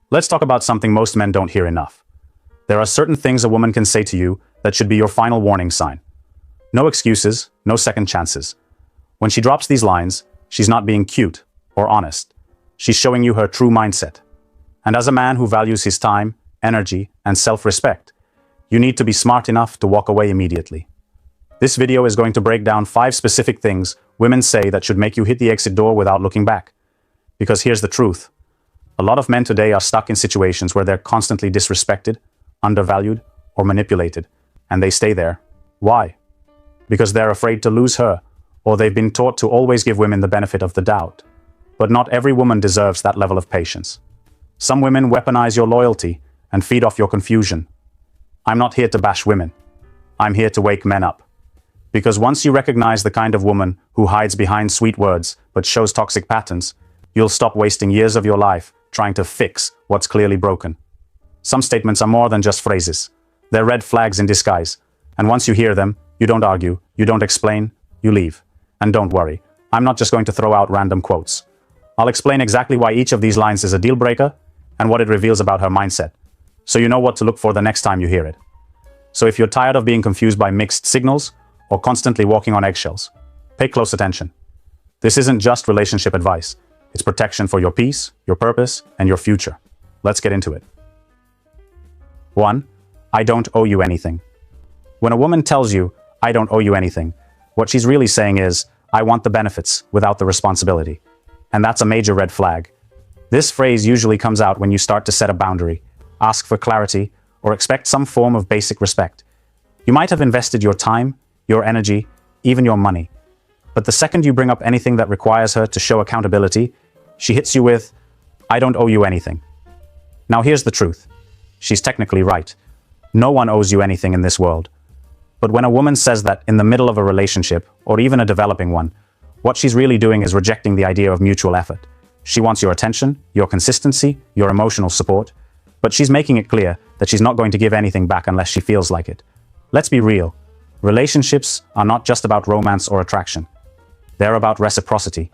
Let's talk about something most men don't hear enough. There are certain things a woman can say to you that should be your final warning sign. No excuses, no second chances. When she drops these lines, she's not being cute or honest. She's showing you her true mindset. And as a man who values his time, energy, and self-respect, you need to be smart enough to walk away immediately. This video is going to break down 5 specific things women say that should make you hit the exit door without looking back. Because here's the truth. A lot of men today are stuck in situations where they're constantly disrespected, undervalued, or manipulated, and they stay there. Why? Because they're afraid to lose her, or they've been taught to always give women the benefit of the doubt. But not every woman deserves that level of patience. Some women weaponize your loyalty and feed off your confusion. I'm not here to bash women. I'm here to wake men up. Because once you recognize the kind of woman who hides behind sweet words but shows toxic patterns, you'll stop wasting years of your life trying to fix what's clearly broken. Some statements are more than just phrases. They're red flags in disguise. And once you hear them, you don't argue, you don't explain, you leave. And don't worry, I'm not just going to throw out random quotes. I'll explain exactly why each of these lines is a deal breaker and what it reveals about her mindset, so you know what to look for the next time you hear it. So if you're tired of being confused by mixed signals or constantly walking on eggshells, pay close attention. This isn't just relationship advice. It's protection for your peace, your purpose, and your future. Let's get into it. 1. I don't owe you anything. When a woman tells you, I don't owe you anything, what she's really saying is, I want the benefits without the responsibility. And that's a major red flag. This phrase usually comes out when you start to set a boundary, ask for clarity, or expect some form of basic respect. You might have invested your time, your energy, even your money. But the second you bring up anything that requires her to show accountability, she hits you with, I don't owe you anything. Now here's the truth. She's technically right. No one owes you anything in this world. But when a woman says that in the middle of a relationship, or even a developing one, what she's really doing is rejecting the idea of mutual effort. She wants your attention, your consistency, your emotional support, but she's making it clear that she's not going to give anything back unless she feels like it. Let's be real. Relationships are not just about romance or attraction. They're about reciprocity.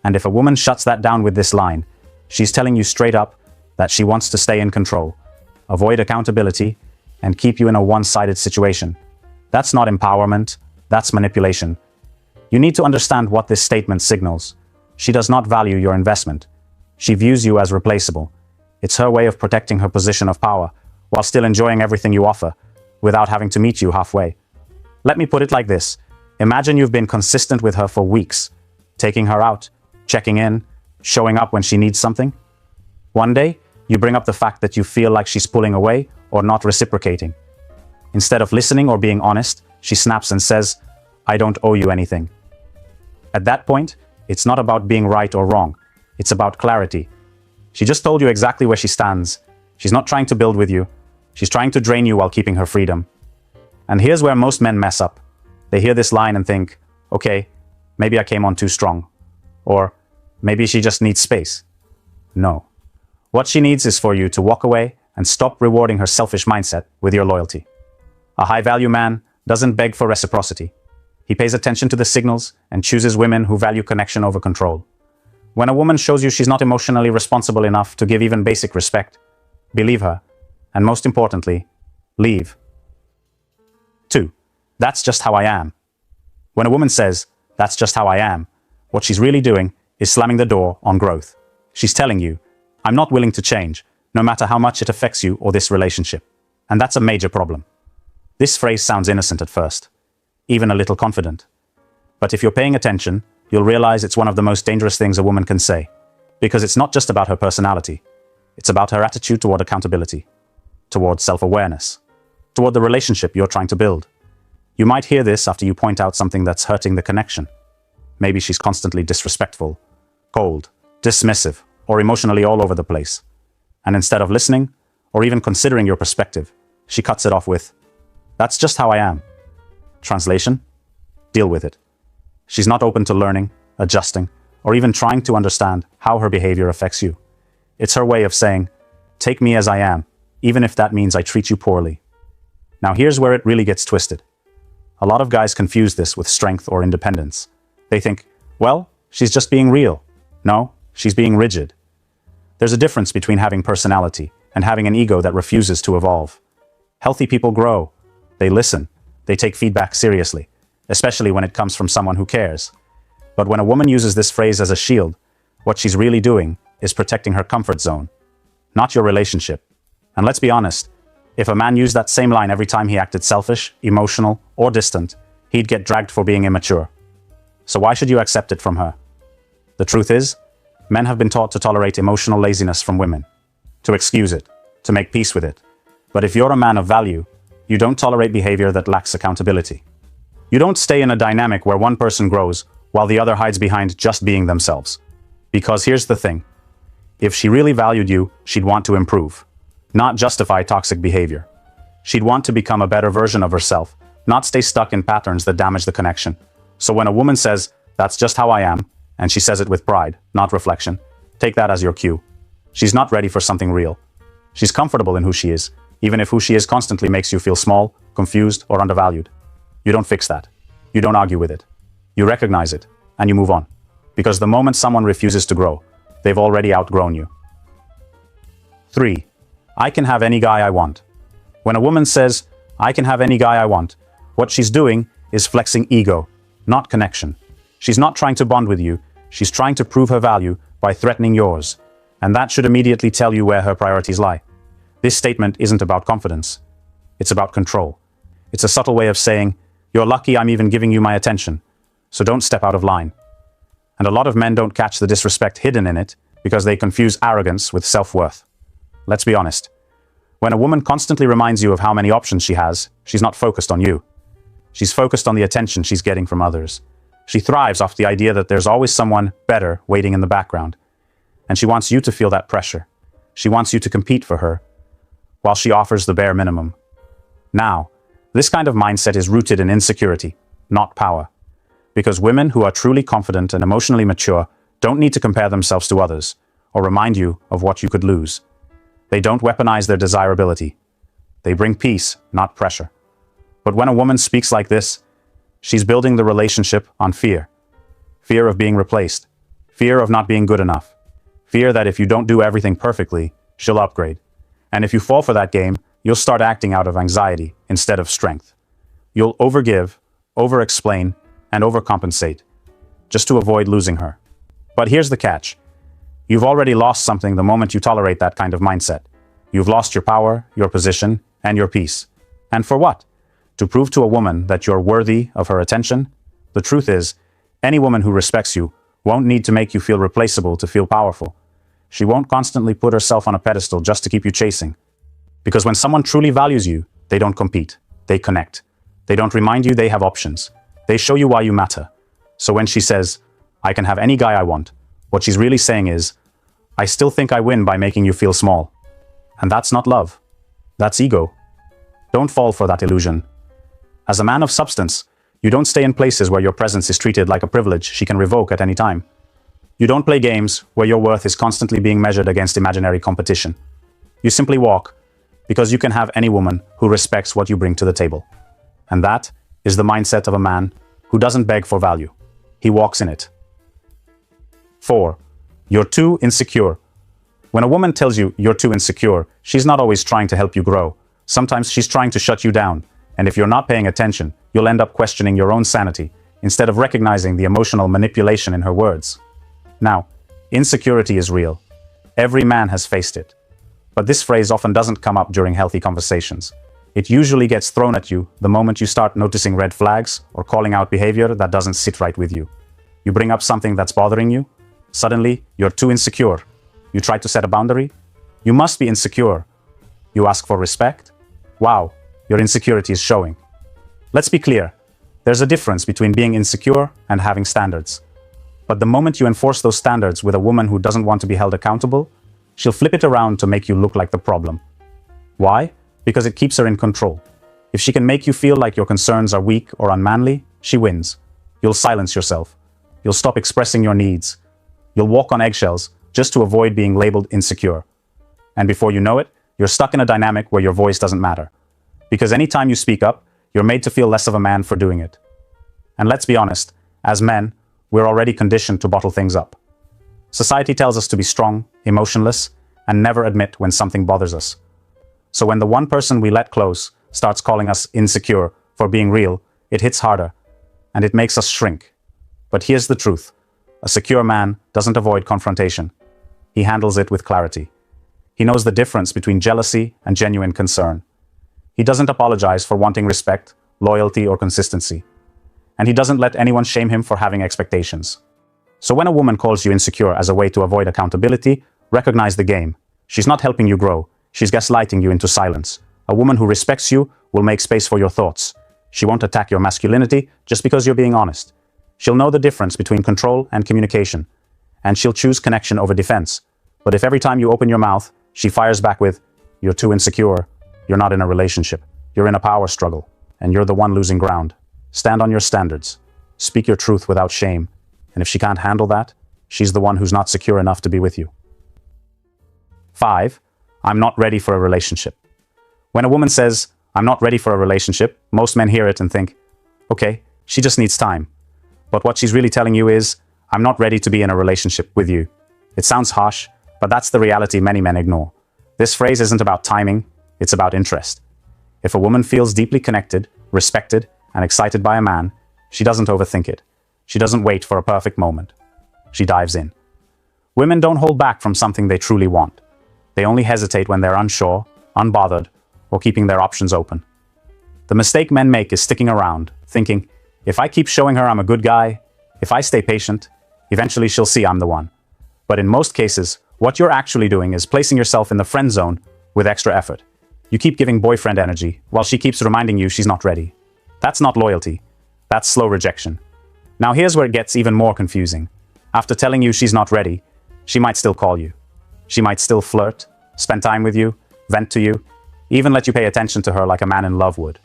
And if a woman shuts that down with this line, she's telling you straight up that she wants to stay in control, avoid accountability, and keep you in a one-sided situation. That's not empowerment, that's manipulation. You need to understand what this statement signals. She does not value your investment. She views you as replaceable. It's her way of protecting her position of power, while still enjoying everything you offer, without having to meet you halfway. Let me put it like this. Imagine you've been consistent with her for weeks, taking her out, checking in, showing up when she needs something. One day, you bring up the fact that you feel like she's pulling away or not reciprocating. Instead of listening or being honest, she snaps and says, I don't owe you anything. At that point, it's not about being right or wrong. It's about clarity. She just told you exactly where she stands. She's not trying to build with you. She's trying to drain you while keeping her freedom. And here's where most men mess up. They hear this line and think, okay, maybe I came on too strong. Or maybe she just needs space. No. What she needs is for you to walk away and stop rewarding her selfish mindset with your loyalty. A high-value man doesn't beg for reciprocity. He pays attention to the signals and chooses women who value connection over control. When a woman shows you she's not emotionally responsible enough to give even basic respect, believe her, and most importantly, leave. 2. That's just how I am. When a woman says, that's just how I am, what she's really doing is slamming the door on growth. She's telling you, I'm not willing to change, no matter how much it affects you or this relationship. And that's a major problem. This phrase sounds innocent at first, even a little confident. But if you're paying attention, you'll realize it's one of the most dangerous things a woman can say. Because it's not just about her personality. It's about her attitude toward accountability, toward self-awareness, toward the relationship you're trying to build. You might hear this after you point out something that's hurting the connection. Maybe she's constantly disrespectful, cold, dismissive, or emotionally all over the place. And instead of listening, or even considering your perspective, she cuts it off with, that's just how I am. Translation? Deal with it. She's not open to learning, adjusting, or even trying to understand how her behavior affects you. It's her way of saying, take me as I am, even if that means I treat you poorly. Now here's where it really gets twisted. A lot of guys confuse this with strength or independence. They think, well, she's just being real. No, she's being rigid. There's a difference between having personality and having an ego that refuses to evolve. Healthy people grow. They listen. They take feedback seriously, especially when it comes from someone who cares. But when a woman uses this phrase as a shield, what she's really doing is protecting her comfort zone, not your relationship. And let's be honest, if a man used that same line every time he acted selfish, emotional, or distant, he'd get dragged for being immature. So why should you accept it from her? The truth is, men have been taught to tolerate emotional laziness from women, to excuse it, to make peace with it. But if you're a man of value, you don't tolerate behavior that lacks accountability. You don't stay in a dynamic where one person grows while the other hides behind just being themselves. Because here's the thing. If she really valued you, she'd want to improve, not justify toxic behavior. She'd want to become a better version of herself, not stay stuck in patterns that damage the connection. So when a woman says, "That's just how I am," and she says it with pride, not reflection, take that as your cue. She's not ready for something real. She's comfortable in who she is, even if who she is constantly makes you feel small, confused, or undervalued. You don't fix that. You don't argue with it. You recognize it, and you move on. Because the moment someone refuses to grow, they've already outgrown you. 3. I can have any guy I want. When a woman says, "I can have any guy I want," what she's doing is flexing ego, not connection. She's not trying to bond with you, she's trying to prove her value by threatening yours. And that should immediately tell you where her priorities lie. This statement isn't about confidence. It's about control. It's a subtle way of saying, "You're lucky I'm even giving you my attention, so don't step out of line." And a lot of men don't catch the disrespect hidden in it because they confuse arrogance with self-worth. Let's be honest. When a woman constantly reminds you of how many options she has, she's not focused on you. She's focused on the attention she's getting from others. She thrives off the idea that there's always someone better waiting in the background. And she wants you to feel that pressure. She wants you to compete for her, while she offers the bare minimum. Now, this kind of mindset is rooted in insecurity, not power. Because women who are truly confident and emotionally mature don't need to compare themselves to others, or remind you of what you could lose. They don't weaponize their desirability. They bring peace, not pressure. But when a woman speaks like this, she's building the relationship on fear. Fear of being replaced. Fear of not being good enough. Fear that if you don't do everything perfectly, she'll upgrade. And if you fall for that game, you'll start acting out of anxiety instead of strength. You'll overgive, over-explain, and overcompensate, just to avoid losing her. But here's the catch. You've already lost something the moment you tolerate that kind of mindset. You've lost your power, your position, and your peace. And for what? To prove to a woman that you're worthy of her attention? The truth is, any woman who respects you won't need to make you feel replaceable to feel powerful. She won't constantly put herself on a pedestal just to keep you chasing. Because when someone truly values you, they don't compete. They connect. They don't remind you they have options. They show you why you matter. So when she says, "I can have any guy I want," what she's really saying is, "I still think I win by making you feel small." And that's not love. That's ego. Don't fall for that illusion. As a man of substance, you don't stay in places where your presence is treated like a privilege she can revoke at any time. You don't play games where your worth is constantly being measured against imaginary competition. You simply walk, because you can have any woman who respects what you bring to the table. And that is the mindset of a man who doesn't beg for value. He walks in it. 4. You're too insecure. When a woman tells you you're too insecure, she's not always trying to help you grow. Sometimes she's trying to shut you down. And if you're not paying attention, you'll end up questioning your own sanity, instead of recognizing the emotional manipulation in her words. Now, insecurity is real. Every man has faced it. But this phrase often doesn't come up during healthy conversations. It usually gets thrown at you the moment you start noticing red flags or calling out behavior that doesn't sit right with you. You bring up something that's bothering you. Suddenly, you're too insecure. You try to set a boundary. You must be insecure. You ask for respect. Wow, your insecurity is showing. Let's be clear. There's a difference between being insecure and having standards. But the moment you enforce those standards with a woman who doesn't want to be held accountable, she'll flip it around to make you look like the problem. Why? Because it keeps her in control. If she can make you feel like your concerns are weak or unmanly, she wins. You'll silence yourself. You'll stop expressing your needs. You'll walk on eggshells just to avoid being labeled insecure. And before you know it, you're stuck in a dynamic where your voice doesn't matter. Because anytime you speak up, you're made to feel less of a man for doing it. And let's be honest, as men, we're already conditioned to bottle things up. Society tells us to be strong, emotionless, and never admit when something bothers us. So when the one person we let close starts calling us insecure for being real, it hits harder, and it makes us shrink. But here's the truth. A secure man doesn't avoid confrontation. He handles it with clarity. He knows the difference between jealousy and genuine concern. He doesn't apologize for wanting respect, loyalty, or consistency. And he doesn't let anyone shame him for having expectations. So when a woman calls you insecure as a way to avoid accountability, recognize the game. She's not helping you grow. She's gaslighting you into silence. A woman who respects you will make space for your thoughts. She won't attack your masculinity just because you're being honest. She'll know the difference between control and communication. And she'll choose connection over defense. But if every time you open your mouth, she fires back with, "You're too insecure. You're not in a relationship. You're in a power struggle. And you're the one losing ground." Stand on your standards. Speak your truth without shame. And if she can't handle that, she's the one who's not secure enough to be with you. 5. I'm not ready for a relationship. When a woman says, "I'm not ready for a relationship," most men hear it and think, okay, she just needs time. But what she's really telling you is, "I'm not ready to be in a relationship with you." It sounds harsh, but that's the reality many men ignore. This phrase isn't about timing, it's about interest. If a woman feels deeply connected, respected, and excited by a man, she doesn't overthink it. She doesn't wait for a perfect moment. She dives in. Women don't hold back from something they truly want. They only hesitate when they're unsure, unbothered, or keeping their options open. The mistake men make is sticking around, thinking, if I keep showing her I'm a good guy, if I stay patient, eventually she'll see I'm the one. But in most cases, what you're actually doing is placing yourself in the friend zone with extra effort. You keep giving boyfriend energy, while she keeps reminding you she's not ready. That's not loyalty. That's slow rejection. Now here's where it gets even more confusing. After telling you she's not ready, she might still call you. She might still flirt, spend time with you, vent to you, even let you pay attention to her like a man in love would.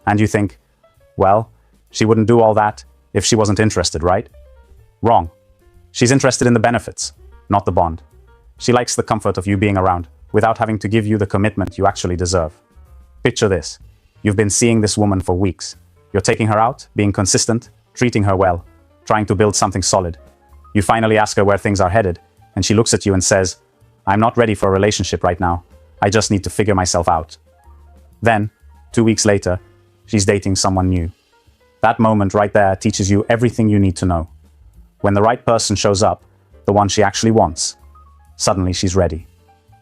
And you think, well, she wouldn't do all that if she wasn't interested, right? Wrong. She's interested in the benefits, not the bond. She likes the comfort of you being around without having to give you the commitment you actually deserve. Picture this. You've been seeing this woman for weeks. You're taking her out, being consistent, treating her well, trying to build something solid. You finally ask her where things are headed, and she looks at you and says, "I'm not ready for a relationship right now. I just need to figure myself out." Then, 2 weeks later, she's dating someone new. That moment right there teaches you everything you need to know. When the right person shows up, the one she actually wants, suddenly she's ready.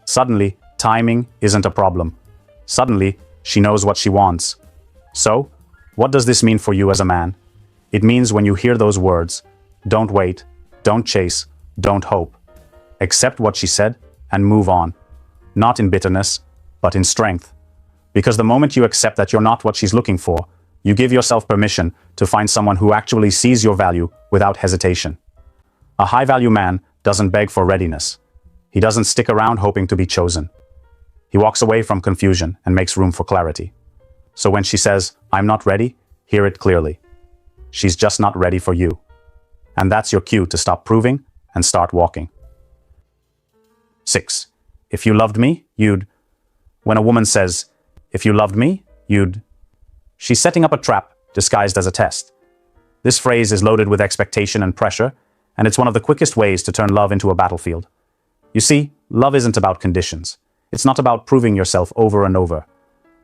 Suddenly, timing isn't a problem. Suddenly, she knows what she wants. So, what does this mean for you as a man? It means when you hear those words, don't wait, don't chase, don't hope. Accept what she said and move on. Not in bitterness, but in strength. Because the moment you accept that you're not what she's looking for, you give yourself permission to find someone who actually sees your value without hesitation. A high-value man doesn't beg for readiness. He doesn't stick around hoping to be chosen. He walks away from confusion and makes room for clarity. So when she says, "I'm not ready," hear it clearly. She's just not ready for you. And that's your cue to stop proving and start walking. 6. If you loved me, you'd... When a woman says, "If you loved me, you'd..." She's setting up a trap disguised as a test. This phrase is loaded with expectation and pressure, and it's one of the quickest ways to turn love into a battlefield. You see, love isn't about conditions. It's not about proving yourself over and over.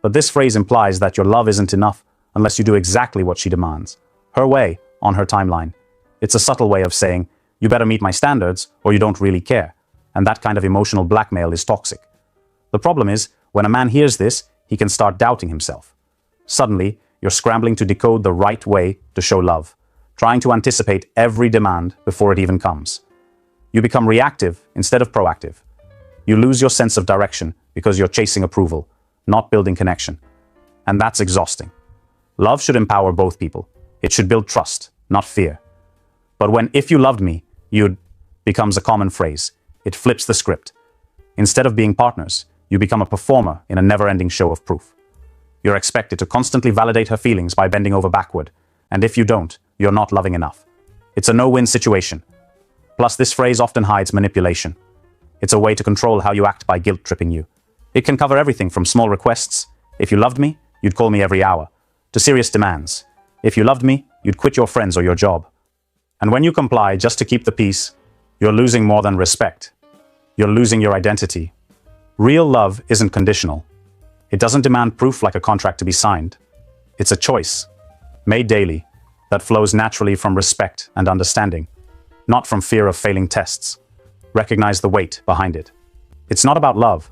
But this phrase implies that your love isn't enough unless you do exactly what she demands. Her way, on her timeline. It's a subtle way of saying, you better meet my standards or you don't really care. And that kind of emotional blackmail is toxic. The problem is, when a man hears this, he can start doubting himself. Suddenly, you're scrambling to decode the right way to show love, trying to anticipate every demand before it even comes. You become reactive instead of proactive. You lose your sense of direction because you're chasing approval, not building connection. And that's exhausting. Love should empower both people. It should build trust, not fear. But when "if you loved me, you'd" becomes a common phrase, it flips the script. Instead of being partners, you become a performer in a never-ending show of proof. You're expected to constantly validate her feelings by bending over backward, and if you don't, you're not loving enough. It's a no-win situation. Plus, this phrase often hides manipulation. It's a way to control how you act by guilt-tripping you. It can cover everything from small requests, "If you loved me, you'd call me every hour," to serious demands. "If you loved me, you'd quit your friends or your job." And when you comply just to keep the peace, you're losing more than respect. You're losing your identity, Real love isn't conditional. It doesn't demand proof like a contract to be signed. It's a choice, made daily, that flows naturally from respect and understanding, not from fear of failing tests. Recognize the weight behind it. It's not about love.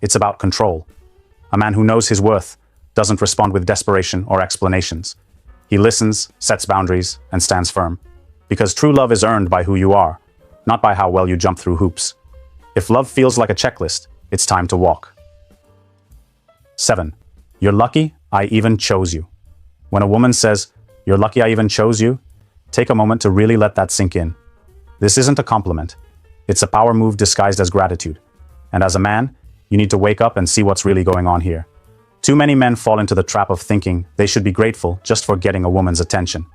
It's about control. A man who knows his worth doesn't respond with desperation or explanations. He listens, sets boundaries, and stands firm. Because true love is earned by who you are, not by how well you jump through hoops. If love feels like a checklist, it's time to walk. 7. You're lucky I even chose you. When a woman says, "You're lucky I even chose you," take a moment to really let that sink in. This isn't a compliment. It's a power move disguised as gratitude. And as a man, you need to wake up and see what's really going on here. Too many men fall into the trap of thinking they should be grateful just for getting a woman's attention.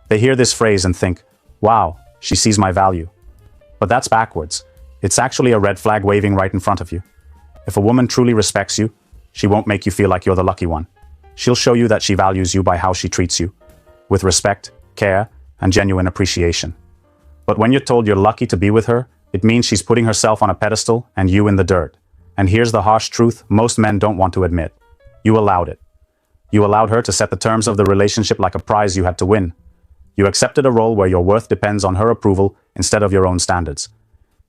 They hear this phrase and think, "Wow, she sees my value." But that's backwards. It's actually a red flag waving right in front of you. If a woman truly respects you, she won't make you feel like you're the lucky one. She'll show you that she values you by how she treats you, with respect, care, and genuine appreciation. But when you're told you're lucky to be with her, it means she's putting herself on a pedestal and you in the dirt. And here's the harsh truth most men don't want to admit. You allowed it. You allowed her to set the terms of the relationship like a prize you had to win. You accepted a role where your worth depends on her approval instead of your own standards.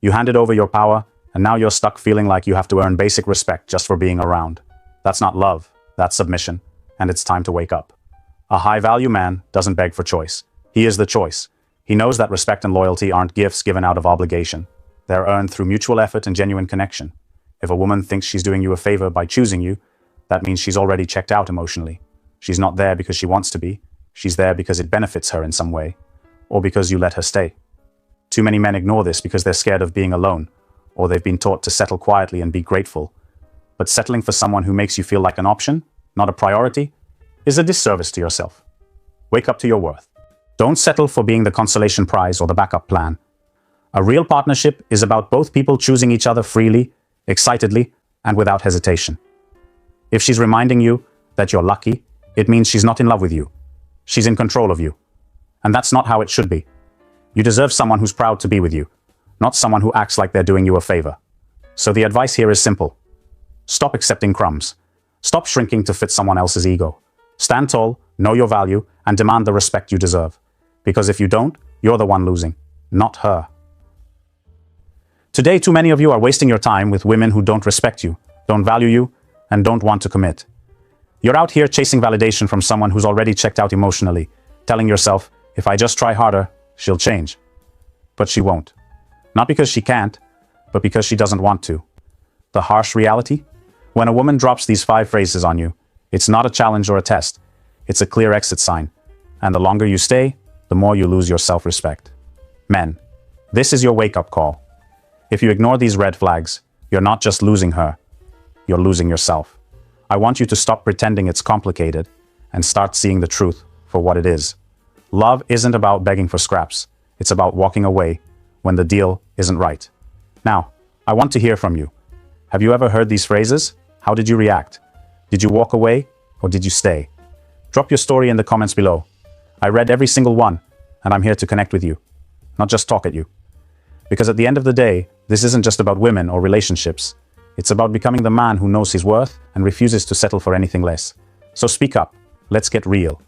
You handed over your power, and now you're stuck feeling like you have to earn basic respect just for being around. That's not love, that's submission, and it's time to wake up. A high-value man doesn't beg for choice. He is the choice. He knows that respect and loyalty aren't gifts given out of obligation. They're earned through mutual effort and genuine connection. If a woman thinks she's doing you a favor by choosing you, that means she's already checked out emotionally. She's not there because she wants to be. She's there because it benefits her in some way, or because you let her stay. Too many men ignore this because they're scared of being alone, or they've been taught to settle quietly and be grateful. But settling for someone who makes you feel like an option, not a priority, is a disservice to yourself. Wake up to your worth. Don't settle for being the consolation prize or the backup plan. A real partnership is about both people choosing each other freely, excitedly, and without hesitation. If she's reminding you that you're lucky, it means she's not in love with you. She's in control of you. And that's not how it should be. You deserve someone who's proud to be with you, not someone who acts like they're doing you a favor. So the advice here is simple. Stop accepting crumbs. Stop shrinking to fit someone else's ego. Stand tall, know your value, and demand the respect you deserve. Because if you don't, you're the one losing, not her. Today, too many of you are wasting your time with women who don't respect you, don't value you, and don't want to commit. You're out here chasing validation from someone who's already checked out emotionally, telling yourself, if I just try harder, she'll change. But she won't. Not because she can't, but because she doesn't want to. The harsh reality? When a woman drops these 5 phrases on you, it's not a challenge or a test. It's a clear exit sign. And the longer you stay, the more you lose your self-respect. Men, this is your wake-up call. If you ignore these red flags, you're not just losing her, you're losing yourself. I want you to stop pretending it's complicated and start seeing the truth for what it is. Love isn't about begging for scraps. It's about walking away when the deal isn't right. Now, I want to hear from you. Have you ever heard these phrases? How did you react? Did you walk away or did you stay? Drop your story in the comments below. I read every single one, and I'm here to connect with you, not just talk at you. Because at the end of the day, this isn't just about women or relationships. It's about becoming the man who knows his worth and refuses to settle for anything less. So speak up. Let's get real.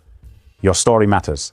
Your story matters.